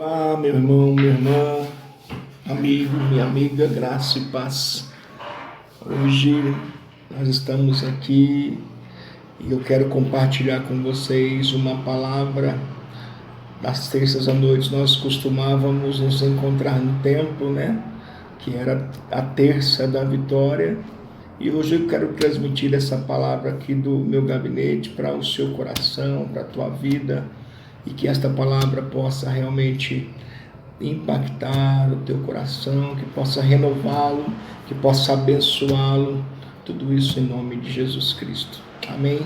Olá, meu irmão, minha irmã, amigo, minha amiga, graça e paz. Hoje nós estamos aqui e eu quero compartilhar com vocês uma palavra. Das terças à noite nós costumávamos nos encontrar no templo, né? Que era a terça da vitória. E hoje eu quero transmitir essa palavra aqui do meu gabinete para o seu coração, para a tua vida, e que esta palavra possa realmente impactar o teu coração, que possa renová-lo, que possa abençoá-lo, tudo isso em nome de Jesus Cristo. Amém?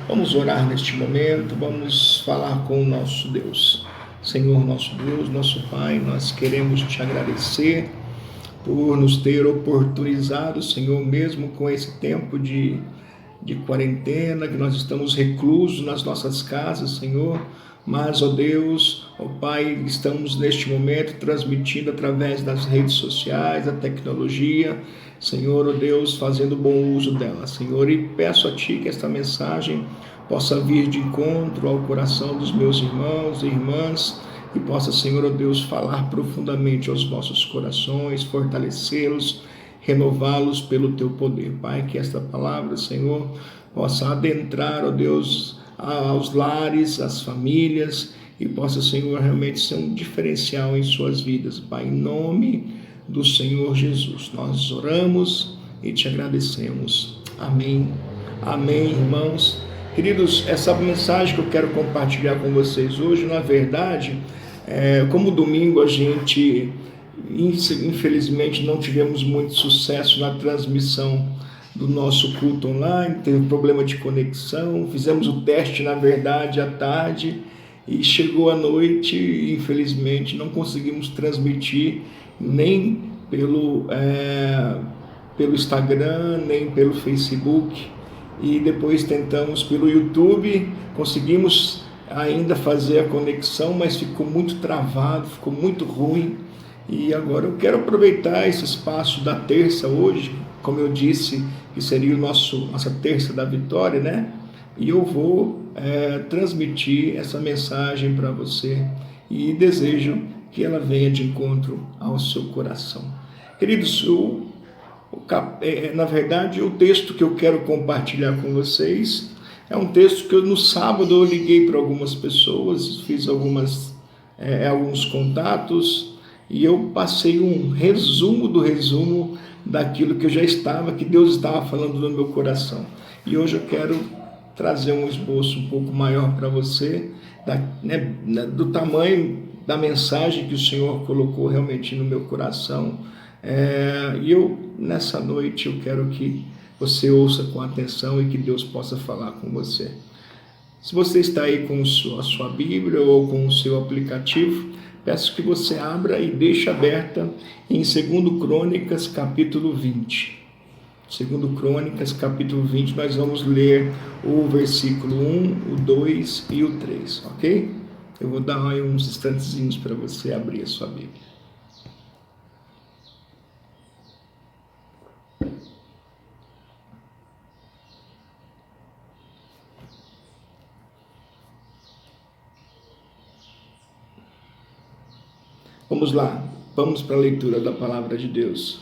Vamos orar neste momento, vamos falar com o nosso Deus. Senhor, nosso Deus, nosso Pai, nós queremos te agradecer por nos ter oportunizado, Senhor, mesmo com esse tempo de quarentena, que nós estamos reclusos nas nossas casas, Senhor, mas, ó Deus, ó Pai, estamos neste momento transmitindo através das redes sociais, da tecnologia, Senhor, ó Deus, fazendo bom uso dela, Senhor, e peço a Ti que esta mensagem possa vir de encontro ao coração dos meus irmãos e irmãs, e possa, Senhor, ó Deus, falar profundamente aos nossos corações, fortalecê-los, renová-los pelo Teu poder. Pai, que esta palavra, Senhor, possa adentrar, ó Deus, aos lares, às famílias, e possa, Senhor, realmente ser um diferencial em suas vidas. Pai, em nome do Senhor Jesus, nós oramos e te agradecemos. Amém. Amém, irmãos. Queridos, essa mensagem que eu quero compartilhar com vocês hoje, na verdade, como domingo a gente, infelizmente, não tivemos muito sucesso na transmissão do nosso culto online, teve problema de conexão, fizemos o teste, na verdade, à tarde, e chegou a noite e, infelizmente, não conseguimos transmitir nem pelo Instagram, nem pelo Facebook, e depois tentamos pelo YouTube, conseguimos ainda fazer a conexão, mas ficou muito travado, ficou muito ruim. E agora eu quero aproveitar esse espaço da terça hoje, como eu disse, que seria nossa terça da vitória, né? E eu vou transmitir essa mensagem para você e desejo que ela venha de encontro ao seu coração. Queridos, na verdade, o texto que eu quero compartilhar com vocês é um texto que no sábado eu liguei para algumas pessoas, fiz alguns contatos, e eu passei um resumo do resumo daquilo que que Deus estava falando no meu coração. E hoje eu quero trazer um esboço um pouco maior para você, do tamanho da mensagem que o Senhor colocou realmente no meu coração. E nessa noite, eu quero que você ouça com atenção e que Deus possa falar com você. Se você está aí com a sua Bíblia ou com o seu aplicativo, peço que você abra e deixe aberta em 2 Crônicas, capítulo 20. 2 Crônicas, capítulo 20, nós vamos ler o versículo 1, o 2 e o 3, ok? Eu vou dar aí uns instantezinhos para você abrir a sua Bíblia. Vamos lá, vamos para a leitura da palavra de Deus.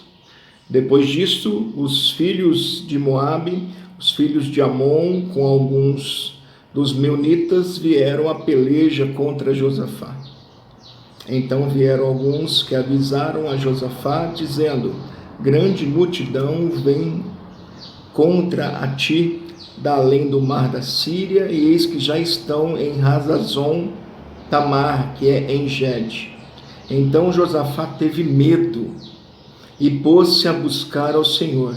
Depois disto, os filhos de Moabe, os filhos de Amon, com alguns dos meunitas, vieram a peleja contra Josafá. Então vieram alguns que avisaram a Josafá, dizendo: grande multidão vem contra a ti da além do mar da Síria, e eis que já estão em Hazazon Tamar, que é em Gede. Então Josafá teve medo e pôs-se a buscar ao Senhor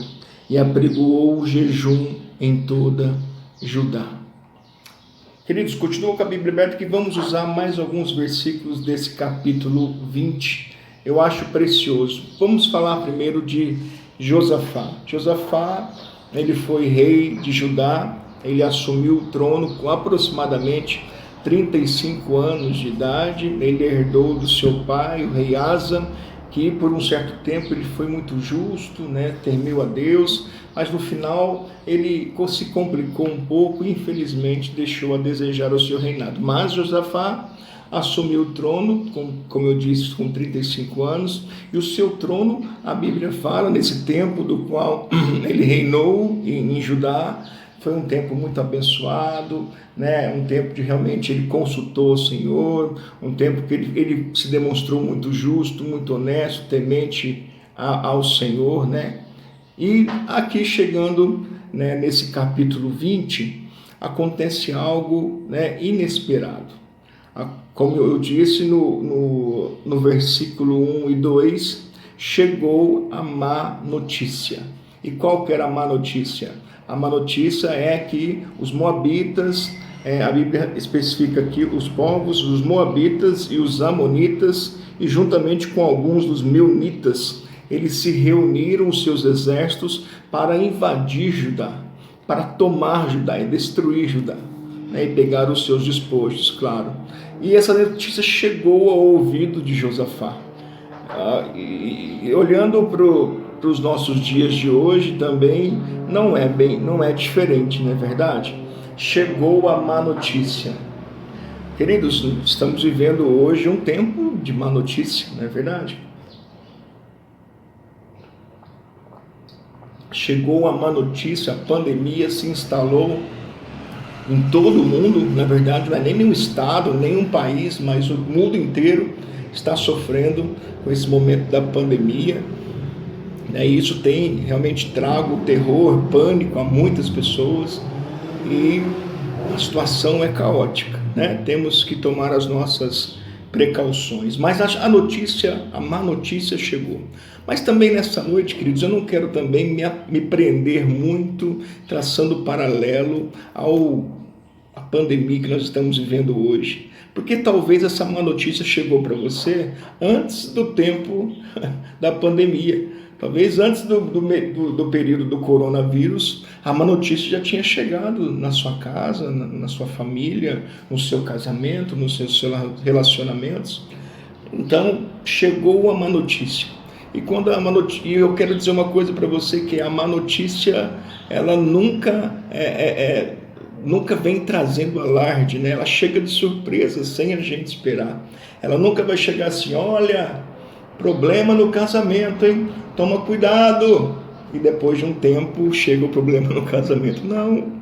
e apregoou o jejum em toda Judá. Queridos, continuo com a Bíblia aberta que vamos usar mais alguns versículos desse capítulo 20. Eu acho precioso. Vamos falar primeiro de Josafá. Josafá, ele foi rei de Judá, ele assumiu o trono com aproximadamente 35 anos de idade. Ele herdou do seu pai, o rei Asa, que por um certo tempo ele foi muito justo, temeu a Deus, mas no final ele se complicou um pouco e infelizmente deixou a desejar o seu reinado. Mas Josafá assumiu o trono, como eu disse, com 35 anos, e o seu trono, a Bíblia fala, nesse tempo do qual ele reinou em Judá, foi um tempo muito abençoado, né? Um tempo de realmente ele consultou o Senhor, um tempo que ele se demonstrou muito justo, muito honesto, temente ao Senhor, né? E aqui chegando, né, nesse capítulo 20, acontece algo, né, inesperado. Como eu disse no versículo 1 e 2, chegou a má notícia. E qual que era a má notícia? A má notícia é que os moabitas, a Bíblia especifica aqui os povos, os moabitas e os amonitas, e juntamente com alguns dos meunitas, eles se reuniram os seus exércitos para invadir Judá, para tomar Judá e destruir Judá, né, e pegar os seus despojos, claro. E essa notícia chegou ao ouvido de Josafá. E olhando para os nossos dias de hoje também não é diferente, não é verdade? Chegou a má notícia. Queridos, estamos vivendo hoje um tempo de má notícia, não é verdade? Chegou a má notícia, a pandemia se instalou em todo o mundo, na verdade não é nem nenhum estado, nem um país, mas o mundo inteiro está sofrendo com esse momento da pandemia. E isso tem realmente trago terror, pânico a muitas pessoas e a situação é caótica, né? Temos que tomar as nossas precauções. Mas a má notícia chegou. Mas também nessa noite, queridos, eu não quero também me prender muito traçando paralelo à pandemia que nós estamos vivendo hoje. Porque talvez essa má notícia chegou para você antes do tempo da pandemia. Talvez antes do período do coronavírus, a má notícia já tinha chegado na sua casa, na sua família, no seu casamento, nos seus relacionamentos. Então, chegou a má notícia. E quando a má notícia, eu quero dizer uma coisa para você, que a má notícia, ela nunca vem trazendo alarde, né? Ela chega de surpresa, sem a gente esperar. Ela nunca vai chegar assim, olha, problema no casamento, hein? Toma cuidado. E depois de um tempo chega o problema no casamento. Não,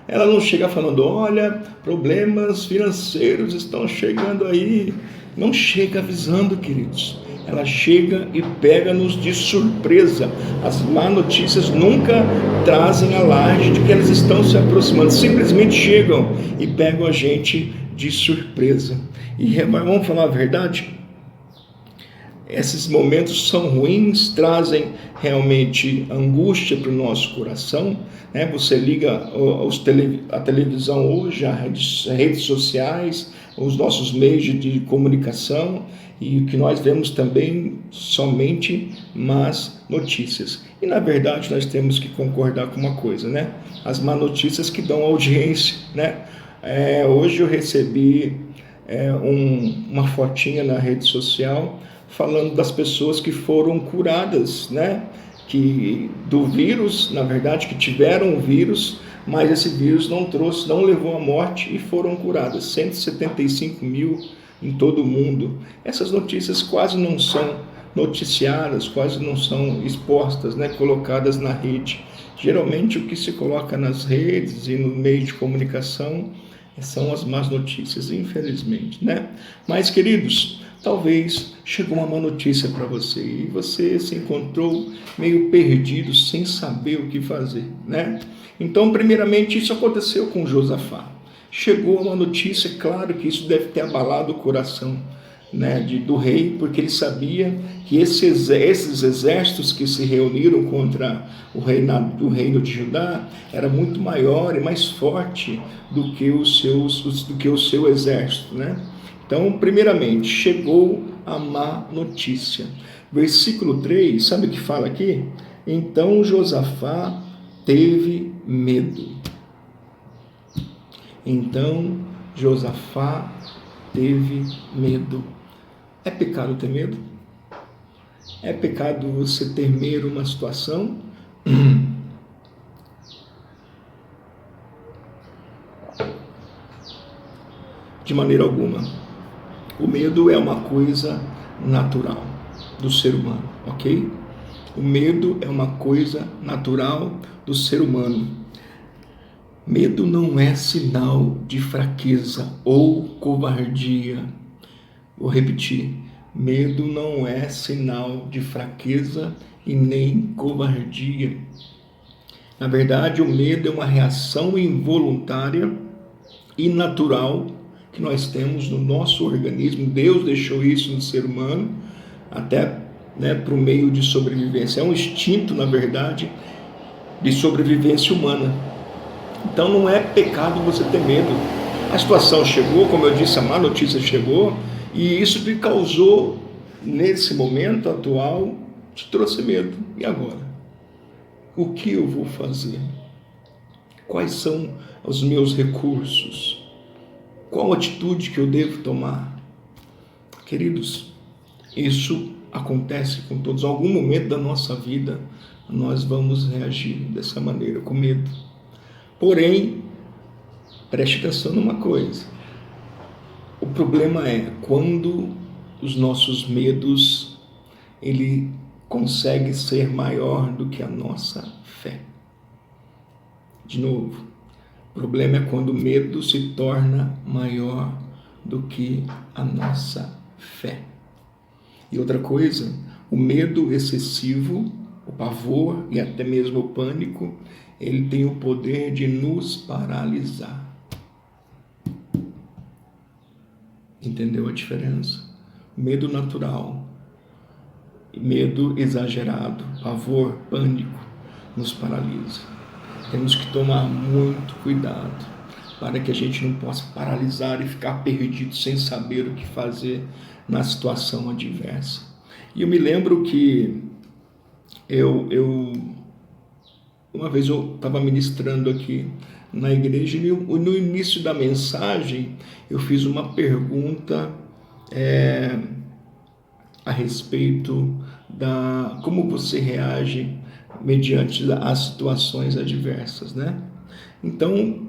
ela não chega falando, olha, problemas financeiros estão chegando aí. Não chega avisando, queridos. Ela chega e pega-nos de surpresa. As má notícias nunca trazem alarde de que elas estão se aproximando. Simplesmente chegam e pegam a gente de surpresa. E vamos falar a verdade? Esses momentos são ruins, trazem realmente angústia para o nosso coração, né? Você liga a televisão hoje, as redes sociais, os nossos meios de comunicação, e o que nós vemos também somente más notícias. E na verdade nós temos que concordar com uma coisa, né? As más notícias que dão audiência, né? Hoje eu recebi uma fotinha na rede social falando das pessoas que foram curadas, né? Do vírus, na verdade, que tiveram o vírus, mas esse vírus não levou à morte e foram curadas. 175 mil em todo o mundo. Essas notícias quase não são noticiadas, quase não são expostas, né? Colocadas na rede. Geralmente o que se coloca nas redes e no meio de comunicação são as más notícias, infelizmente, né? Mas, queridos, talvez chegou uma má notícia para você e você se encontrou meio perdido, sem saber o que fazer, né? Então, primeiramente, isso aconteceu com Josafá. Chegou uma notícia, claro que isso deve ter abalado o coração, né, do rei, porque ele sabia que esses exércitos que se reuniram contra o reino de Judá era muito maior e mais forte do que o seu exército, né? Então, primeiramente, chegou a má notícia. Versículo 3, sabe o que fala aqui? Então Josafá teve medo. Então Josafá teve medo. É pecado ter medo? É pecado você temer uma situação? De maneira alguma. O medo é uma coisa natural do ser humano, ok? O medo é uma coisa natural do ser humano. Medo não é sinal de fraqueza ou covardia. Vou repetir. Medo não é sinal de fraqueza e nem covardia. Na verdade, o medo é uma reação involuntária e natural que nós temos no nosso organismo. Deus deixou isso no ser humano, até para o meio de sobrevivência. É um instinto, na verdade, de sobrevivência humana. Então não é pecado você ter medo. A situação chegou, como eu disse, a má notícia chegou, e isso te causou, nesse momento atual, te trouxe medo. E agora? O que eu vou fazer? Quais são os meus recursos? Qual atitude que eu devo tomar? Queridos, isso acontece com todos. Em algum momento da nossa vida, nós vamos reagir dessa maneira, com medo. Porém, preste atenção numa coisa. O problema é quando os nossos medos, ele consegue ser maior do que a nossa fé. De novo, o problema é quando o medo se torna maior do que a nossa fé. E outra coisa, o medo excessivo, o pavor e até mesmo o pânico, ele tem o poder de nos paralisar. Entendeu a diferença? Medo natural, medo exagerado, pavor, pânico, nos paralisa. Temos que tomar muito cuidado para que a gente não possa paralisar e ficar perdido sem saber o que fazer na situação adversa. E eu me lembro que uma vez eu estava ministrando aqui na igreja e no início da mensagem eu fiz uma pergunta a respeito da como você reage mediante as situações adversas, né? Então,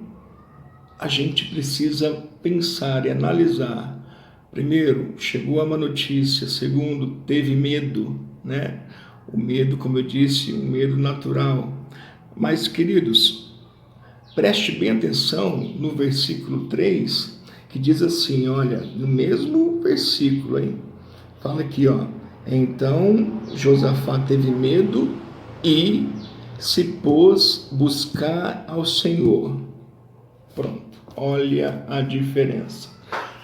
a gente precisa pensar e analisar. Primeiro, chegou a má notícia. Segundo, teve medo, né? O medo, como eu disse, um medo natural. Mas, queridos, preste bem atenção no versículo 3, que diz assim, olha, no mesmo versículo, hein? Fala aqui, ó. Então, Josafá teve medo e se pôs buscar ao Senhor. Pronto, olha a diferença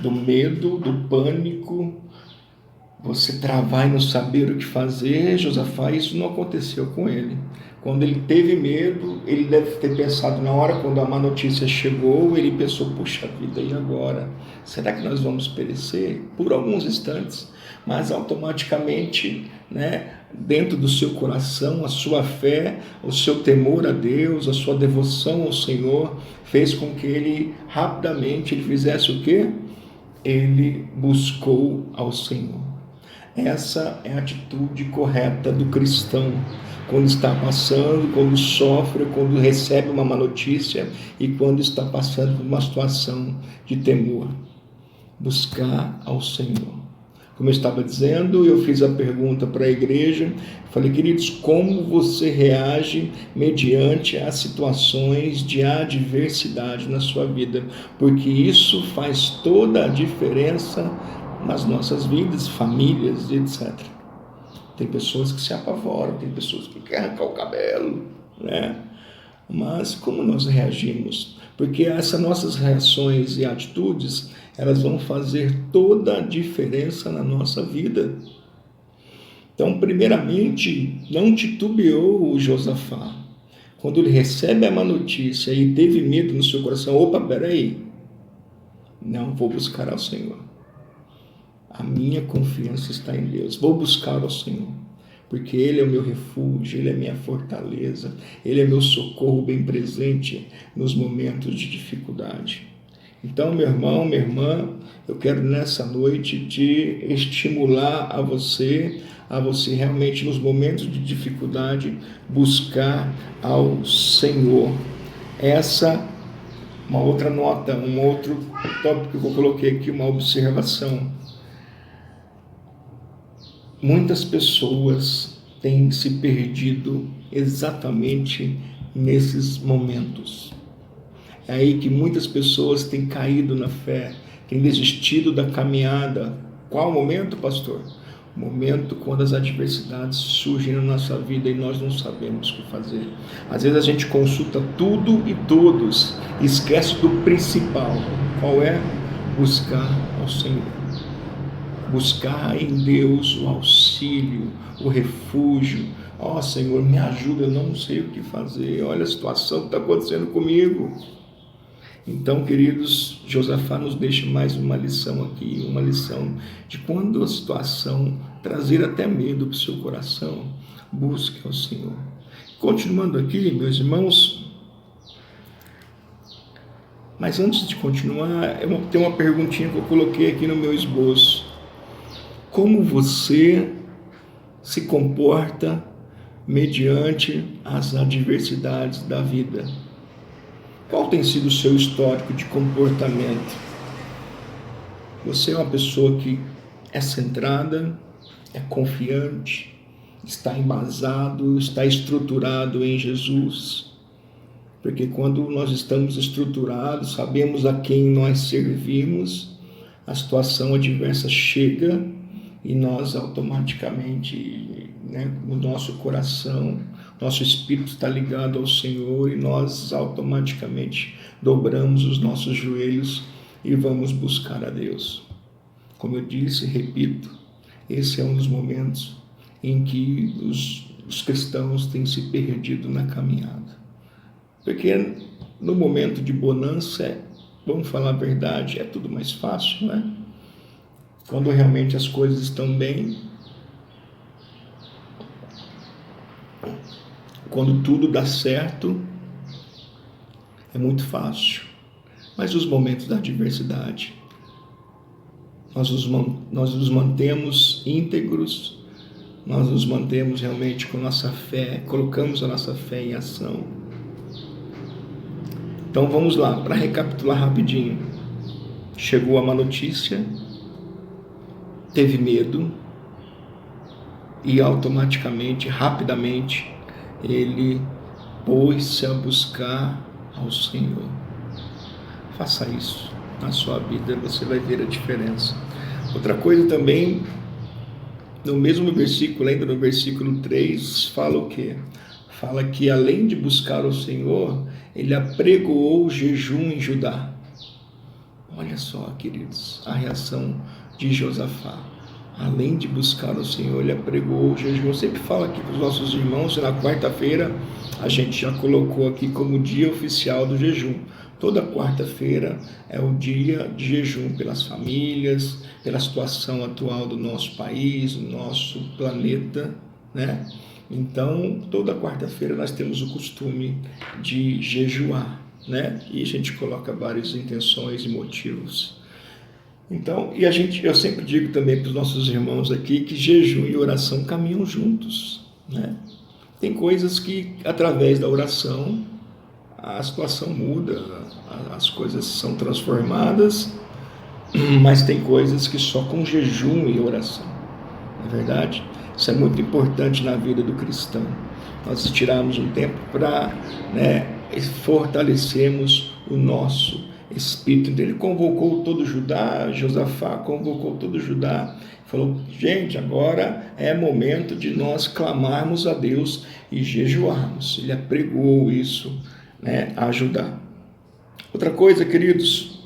do medo, do pânico, você travar e não saber o que fazer. Josafá, isso não aconteceu com ele. Quando ele teve medo, ele deve ter pensado na hora, quando a má notícia chegou, ele pensou, puxa vida, e agora? Será que nós vamos perecer? Por alguns instantes, mas automaticamente, né, dentro do seu coração, a sua fé, o seu temor a Deus, a sua devoção ao Senhor, fez com que ele rapidamente ele fizesse o quê? Ele buscou ao Senhor. Essa é a atitude correta do cristão, quando está passando, quando sofre, quando recebe uma má notícia e quando está passando por uma situação de temor. Buscar ao Senhor. Como eu estava dizendo, eu fiz a pergunta para a igreja, falei, queridos, como você reage mediante as situações de adversidade na sua vida? Porque isso faz toda a diferença nas nossas vidas, famílias, etc. Tem pessoas que se apavoram, tem pessoas que querem arrancar o cabelo, né? Mas como nós reagimos? Porque essas nossas reações e atitudes, elas vão fazer toda a diferença na nossa vida. Então, primeiramente, não titubeou o Josafá. Quando ele recebe a má notícia e teve medo no seu coração, opa, peraí, não, vou buscar ao Senhor. A minha confiança está em Deus. Vou buscar ao Senhor, porque Ele é o meu refúgio, Ele é a minha fortaleza, Ele é meu socorro bem presente nos momentos de dificuldade. Então, meu irmão, minha irmã, eu quero nessa noite te estimular a você realmente nos momentos de dificuldade buscar ao Senhor. Essa uma outra nota, um outro tópico que eu coloquei aqui, uma observação. muitas pessoas têm se perdido exatamente nesses momentos. É aí que muitas pessoas têm caído na fé, têm desistido da caminhada. Qual momento, pastor? O momento quando as adversidades surgem na nossa vida e nós não sabemos o que fazer. Às vezes a gente consulta tudo e todos e esquece do principal. Qual é? Buscar ao Senhor. Buscar em Deus o auxílio, o refúgio. Ó, Senhor, me ajuda, eu não sei o que fazer. Olha a situação que está acontecendo comigo. Então, queridos, Josafá nos deixa mais uma lição aqui, uma lição de quando a situação trazer até medo para o seu coração, busque ao Senhor. Continuando aqui, meus irmãos, mas antes de continuar, tem uma perguntinha que eu coloquei aqui no meu esboço. Como você se comporta mediante as adversidades da vida? Qual tem sido o seu histórico de comportamento? Você é uma pessoa que é centrada, é confiante, está embasado, está estruturado em Jesus? Porque quando nós estamos estruturados, sabemos a quem nós servimos, a situação adversa chega e nós automaticamente, o nosso coração, nosso espírito está ligado ao Senhor e nós automaticamente dobramos os nossos joelhos e vamos buscar a Deus. Como eu disse, repito, esse é um dos momentos em que os cristãos têm se perdido na caminhada. Porque no momento de bonança, vamos falar a verdade, é tudo mais fácil, né? Quando realmente as coisas estão bem, quando tudo dá certo, é muito fácil. Mas os momentos da adversidade, nós nos mantemos íntegros, nós nos mantemos realmente com nossa fé, colocamos a nossa fé em ação. Então vamos lá, para recapitular rapidinho. Chegou a má notícia, teve medo e automaticamente, rapidamente, ele pôs-se a buscar ao Senhor. Faça isso na sua vida, você vai ver a diferença. Outra coisa também, no mesmo versículo, ainda no versículo 3, fala o quê? Fala que além de buscar o Senhor, ele apregoou o jejum em Judá. Olha só, queridos, a reação de Josafá. Além de buscar o Senhor, ele apregoou o jejum. Eu sempre falo aqui para os nossos irmãos, na quarta-feira, a gente já colocou aqui como dia oficial do jejum. Toda quarta-feira é o dia de jejum pelas famílias, pela situação atual do nosso país, do nosso planeta, né? Então, toda quarta-feira nós temos o costume de jejuar, né? E a gente coloca várias intenções e motivos. Então, eu sempre digo também para os nossos irmãos aqui que jejum e oração caminham juntos, né? Tem coisas que, através da oração, a situação muda, as coisas são transformadas, mas tem coisas que só com jejum e oração, não é verdade? Isso é muito importante na vida do cristão. Nós tirarmos um tempo para fortalecermos o nosso espírito. Ele convocou todo Judá, Josafá convocou todo Judá, falou, gente, agora é momento de nós clamarmos a Deus e jejuarmos. Ele apregoou isso, a Judá. Outra coisa, queridos,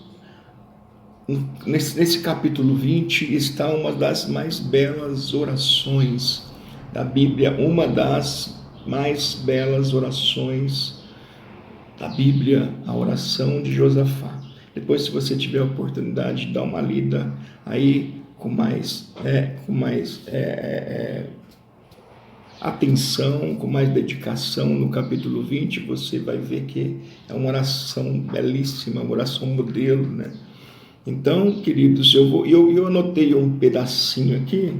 nesse capítulo 20 está uma das mais belas orações da Bíblia, uma das mais belas orações da Bíblia, a oração de Josafá. Depois, se você tiver a oportunidade de dar uma lida aí com mais atenção, com mais dedicação no capítulo 20, você vai ver que é uma oração belíssima, uma oração modelo, né? Então, queridos, eu anotei um pedacinho aqui,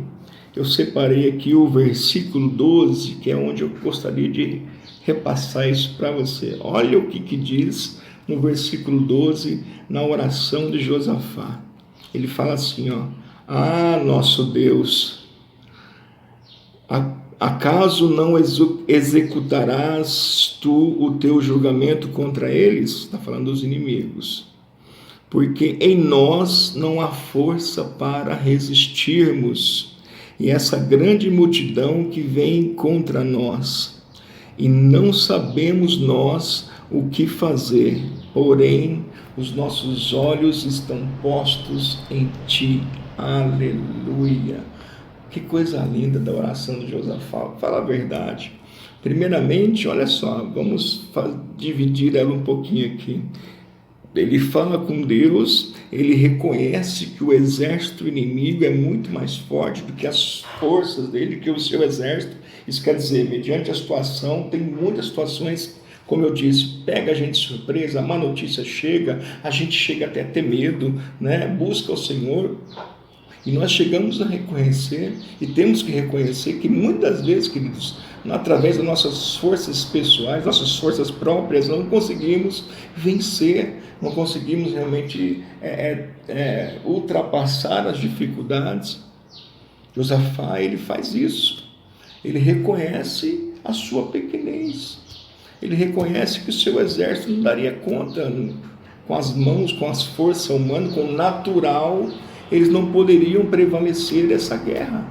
eu separei aqui o versículo 12, que é onde eu gostaria de repassar isso para você. Olha o que diz no versículo 12, na oração de Josafá. Ele fala assim, ó, nosso Deus, Acaso não executarás tu o teu julgamento contra eles? Está falando dos inimigos. Porque em nós não há força para resistirmos, e essa grande multidão que vem contra nós, e não sabemos nós o que fazer, porém os nossos olhos estão postos em ti. Aleluia! Que coisa linda da oração de Josafá. Fala a verdade. Primeiramente, olha só, vamos dividir ela um pouquinho aqui. Ele fala com Deus, ele reconhece que o exército inimigo é muito mais forte do que as forças dele, que o seu exército. Isso quer dizer, mediante a situação, tem muitas situações, como eu disse, pega a gente de surpresa, a má notícia chega, a gente chega até a ter medo, né? Busca o Senhor. E nós chegamos a reconhecer, e temos que reconhecer que muitas vezes, queridos, através das nossas forças pessoais, nossas forças próprias, não conseguimos vencer, não conseguimos realmente ultrapassar as dificuldades. Josafá, ele faz isso, ele reconhece a sua pequenez, ele reconhece que o seu exército não daria conta, com as mãos, com as forças humanas, com o natural, eles não poderiam prevalecer dessa guerra.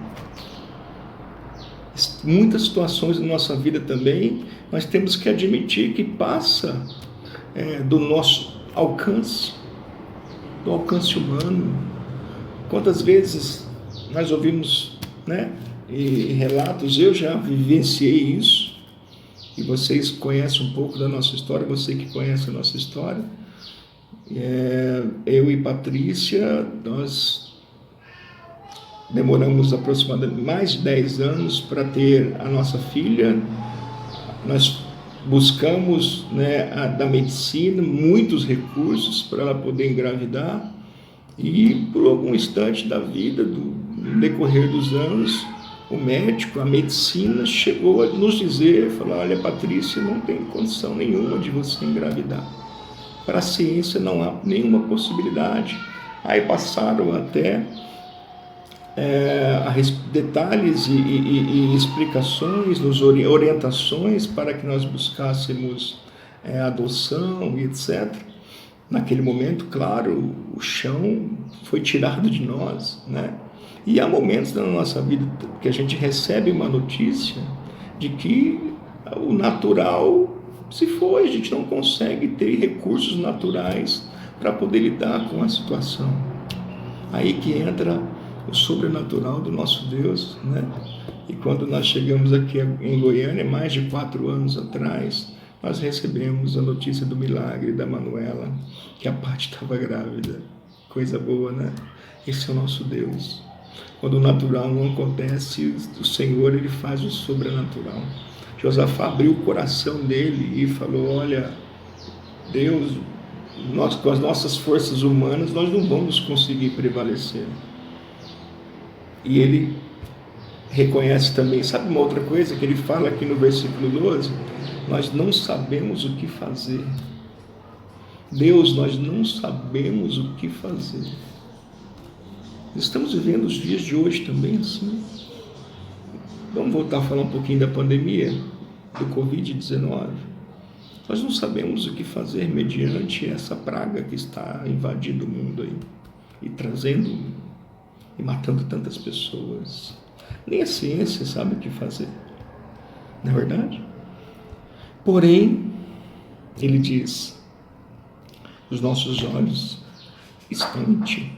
Muitas situações da nossa vida também, nós temos que admitir que passa do nosso alcance, do alcance humano. Quantas vezes nós ouvimos, né, e relatos, eu já vivenciei isso, e vocês conhecem um pouco da nossa história, você que conhece a nossa história. Eu e Patrícia, nós demoramos aproximadamente mais de 10 anos para ter a nossa filha. Nós buscamos, né, da medicina muitos recursos para ela poder engravidar, e por algum instante da vida, no decorrer dos anos, o médico, a medicina chegou a nos dizer, falou: olha, Patrícia, não tem condição nenhuma de você engravidar. Para a ciência não há nenhuma possibilidade. Aí passaram até detalhes e explicações, orientações para que nós buscássemos adoção e etc. Naquele momento, claro, o chão foi tirado de nós, né? E há momentos na nossa vida que a gente recebe uma notícia de que o natural se foi, a gente não consegue ter recursos naturais para poder lidar com a situação. Aí que entra o sobrenatural do nosso Deus, né? E quando nós chegamos aqui em Goiânia, mais de 4 anos atrás, nós recebemos a notícia do milagre da Manuela, que a Paty estava grávida. Coisa boa, né? Esse é o nosso Deus. Quando o natural não acontece, o Senhor, ele faz o sobrenatural. Josafá abriu o coração dele e falou: olha, Deus, nós, com as nossas forças humanas, nós não vamos conseguir prevalecer. E ele reconhece também, sabe uma outra coisa que ele fala aqui no versículo 12? Nós não sabemos o que fazer. Deus, nós não sabemos o que fazer. Estamos vivendo os dias de hoje também assim. Vamos voltar a falar um pouquinho da pandemia, do Covid-19. Nós não sabemos o que fazer mediante essa praga que está invadindo o mundo aí, e trazendo e matando tantas pessoas. Nem a ciência sabe o que fazer, não é verdade? Porém, ele diz: os nossos olhos estão em ti.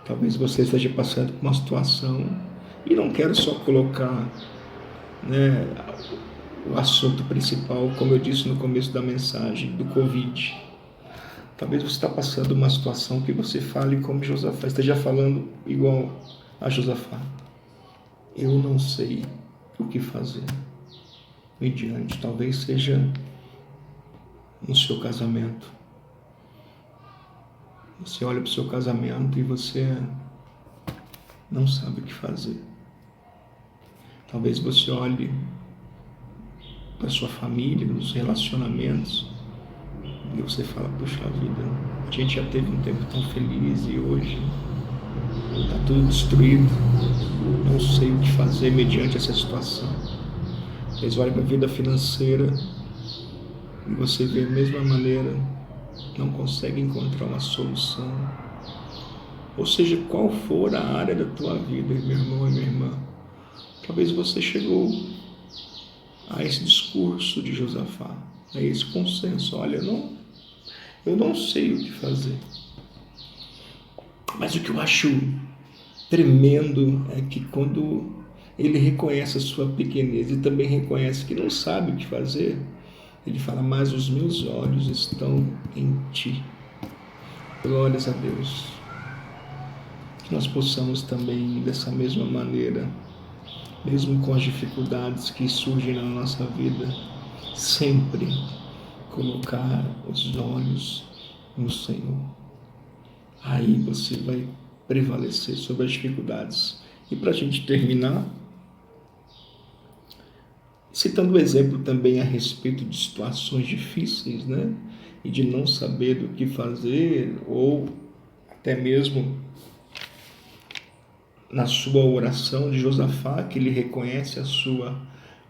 Talvez você esteja passando por uma situação, e não quero só colocar, né, o assunto principal, como eu disse no começo da mensagem, do Covid. Talvez você está passando uma situação que você fale como Josafá, esteja falando igual a Josafá: eu não sei o que fazer. E diante, talvez seja no seu casamento. Você olha para o seu casamento e você não sabe o que fazer. Talvez você olhe para a sua família, nos relacionamentos, e você fala: puxa vida, a gente já teve um tempo tão feliz e hoje está tudo destruído. Não sei o que fazer mediante essa situação. Eles olham para a vida financeira e você vê da mesma maneira, não consegue encontrar uma solução. Ou seja, qual for a área da tua vida, meu irmão e minha irmã, talvez você chegou a esse discurso de Josafá, a esse consenso. Olha, eu não sei o que fazer. Mas o que eu acho tremendo é que quando ele reconhece a sua pequenez e também reconhece que não sabe o que fazer, ele fala, mas os meus olhos estão em ti. Glórias a Deus. Que nós possamos também, dessa mesma maneira, mesmo com as dificuldades que surgem na nossa vida, sempre colocar os olhos no Senhor. Aí você vai prevalecer sobre as dificuldades. E para a gente terminar, citando o exemplo também a respeito de situações difíceis, né? E de não saber do que fazer, ou até mesmo na sua oração de Josafá, que ele reconhece a sua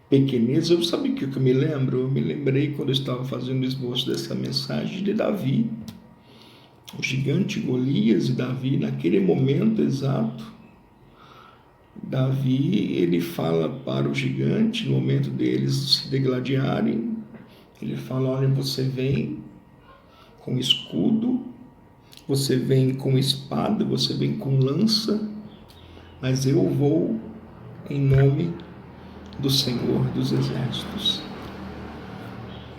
pequenez. Eu sabe o que eu me lembro? Eu me lembrei quando eu estava fazendo o esboço dessa mensagem de Davi. O gigante Golias e Davi, naquele momento exato, Davi, ele fala para o gigante, no momento deles se degladiarem, ele fala, olha, você vem com escudo, você vem com espada, você vem com lança, mas eu vou em nome do Senhor dos Exércitos.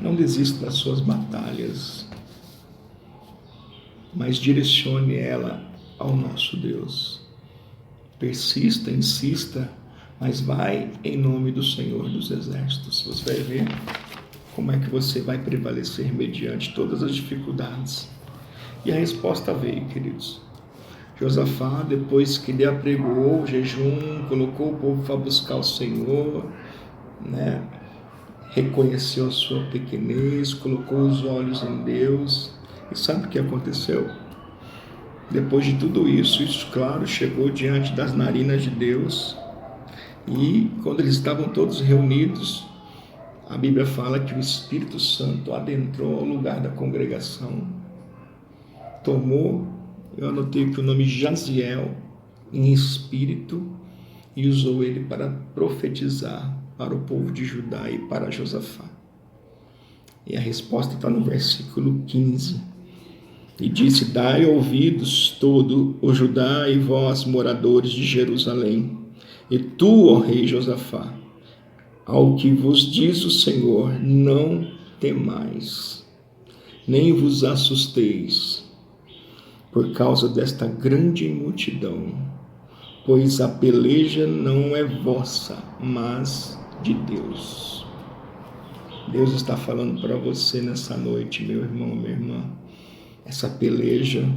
Não desista das suas batalhas, mas direcione ela ao nosso Deus. Persista, insista, mas vai em nome do Senhor dos Exércitos. Você vai ver como é que você vai prevalecer mediante todas as dificuldades. E a resposta veio, queridos. Josafá, depois que ele apregou o jejum, colocou o povo para buscar o Senhor, né? Reconheceu a sua pequenez, colocou os olhos em Deus. E sabe o que aconteceu? Depois de tudo isso, claro, chegou diante das narinas de Deus. E quando eles estavam todos reunidos, a Bíblia fala que o Espírito Santo adentrou ao lugar da congregação, tomou, eu anotei que o nome Jaziel, em espírito, e usou ele para profetizar para o povo de Judá e para Josafá. E a resposta está no versículo 15. E disse, dai ouvidos todo o Judá e vós, moradores de Jerusalém, e tu, ó rei Josafá, ao que vos diz o Senhor, não temais, nem vos assusteis, por causa desta grande multidão, pois a peleja não é vossa, mas de Deus. Deus está falando para você nessa noite, meu irmão, minha irmã. Essa peleja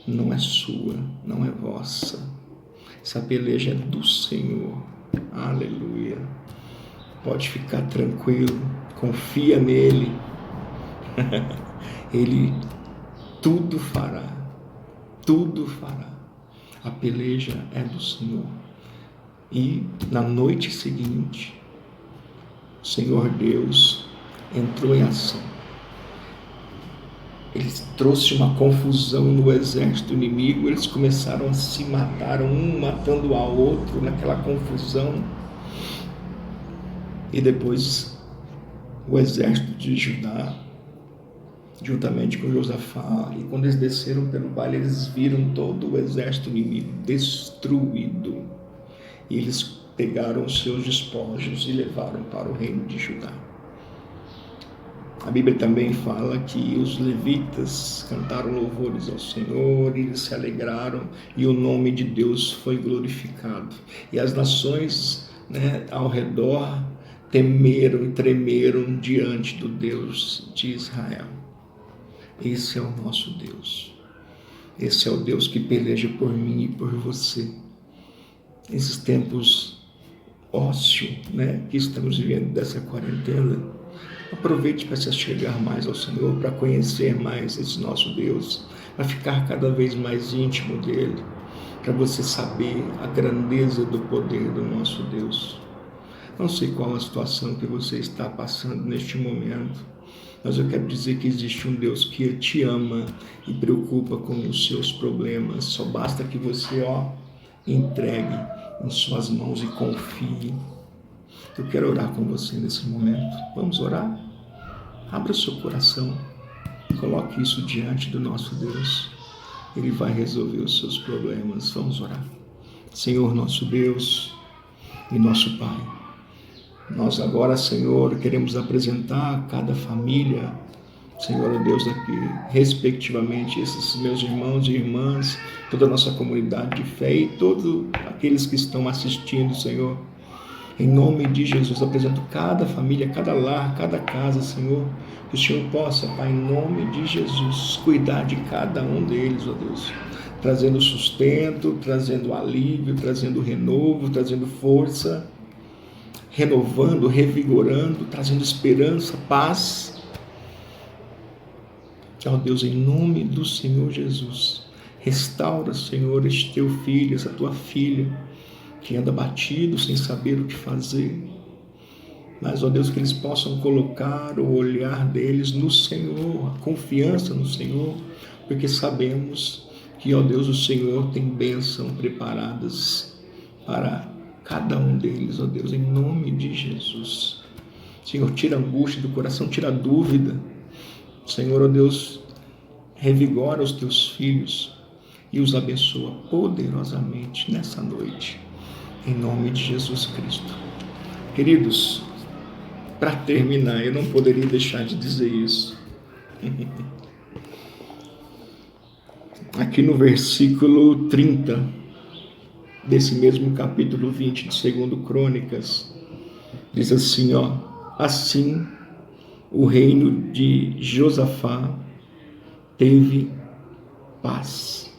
não é sua, não é vossa. Essa peleja é do Senhor. Aleluia. Pode ficar tranquilo, confia nele. Ele tudo fará, tudo fará. A peleja é do Senhor. E na noite seguinte, o Senhor Deus entrou em ação. Ele trouxe uma confusão no exército inimigo, eles começaram a se matar, um matando ao outro naquela confusão. E depois o exército de Judá, juntamente com Josafá, e quando eles desceram pelo vale, eles viram todo o exército inimigo destruído. E eles pegaram os seus despojos e levaram para o reino de Judá. A Bíblia também fala que os levitas cantaram louvores ao Senhor, e eles se alegraram, e o nome de Deus foi glorificado. E as nações, ao redor temeram e tremeram diante do Deus de Israel. Esse é o nosso Deus. Esse é o Deus que peleja por mim e por você. Esses tempos ósseo, que estamos vivendo dessa quarentena, aproveite para se chegar mais ao Senhor, para conhecer mais esse nosso Deus, para ficar cada vez mais íntimo dele, para você saber a grandeza do poder do nosso Deus. Não sei qual a situação que você está passando neste momento, mas eu quero dizer que existe um Deus que te ama e preocupa com os seus problemas. Só basta que você, entregue em suas mãos e confie. Eu quero orar com você nesse momento. Vamos orar? Abra o seu coração. Coloque isso diante do nosso Deus. Ele vai resolver os seus problemas. Vamos orar. Senhor, nosso Deus e nosso Pai, nós agora, Senhor, queremos apresentar cada família, Senhor Deus, aqui, respectivamente, esses meus irmãos e irmãs, toda a nossa comunidade de fé e todos aqueles que estão assistindo, Senhor. Em nome de Jesus, apresento cada família, cada lar, cada casa, Senhor, que o Senhor possa, Pai, em nome de Jesus, cuidar de cada um deles, ó Deus, trazendo sustento, trazendo alívio, trazendo renovo, trazendo força, renovando, revigorando, trazendo esperança, paz. Ó Deus, em nome do Senhor Jesus, restaura, Senhor, este teu filho, essa tua filha, que anda batido, sem saber o que fazer. Mas, ó Deus, que eles possam colocar o olhar deles no Senhor, a confiança no Senhor, porque sabemos que, ó Deus, o Senhor tem bênção preparadas para cada um deles, ó Deus, em nome de Jesus. Senhor, tira a angústia do coração, tira a dúvida. Senhor, ó Deus, revigora os teus filhos e os abençoa poderosamente nessa noite, em nome de Jesus Cristo. Queridos, para terminar, eu não poderia deixar de dizer isso. Aqui no versículo 30, desse mesmo capítulo 20 de 2 Crônicas, diz assim, assim o reino de Josafá teve paz,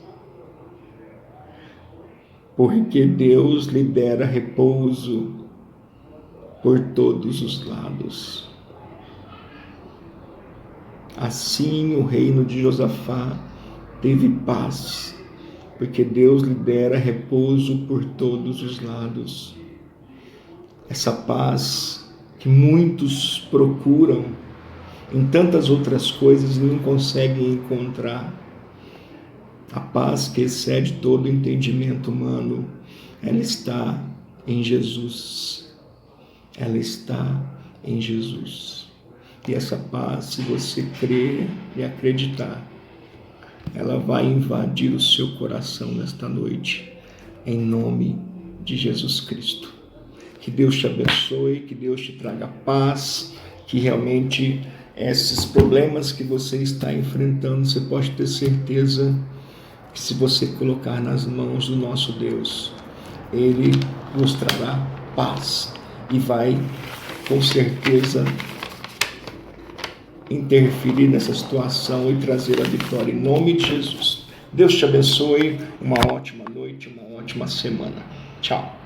porque Deus lhe dera repouso por todos os lados. Assim o reino de Josafá teve paz, porque Deus lhe dera repouso por todos os lados. Essa paz que muitos procuram em tantas outras coisas e não conseguem encontrar. A paz que excede todo entendimento humano, ela está em Jesus. Ela está em Jesus. E essa paz, se você crer e acreditar, ela vai invadir o seu coração nesta noite, em nome de Jesus Cristo. Que Deus te abençoe, que Deus te traga paz, que realmente esses problemas que você está enfrentando, você pode ter certeza que se você colocar nas mãos do nosso Deus, Ele vos trará paz e vai, com certeza, interferir nessa situação e trazer a vitória em nome de Jesus. Deus te abençoe, uma ótima noite, uma ótima semana. Tchau.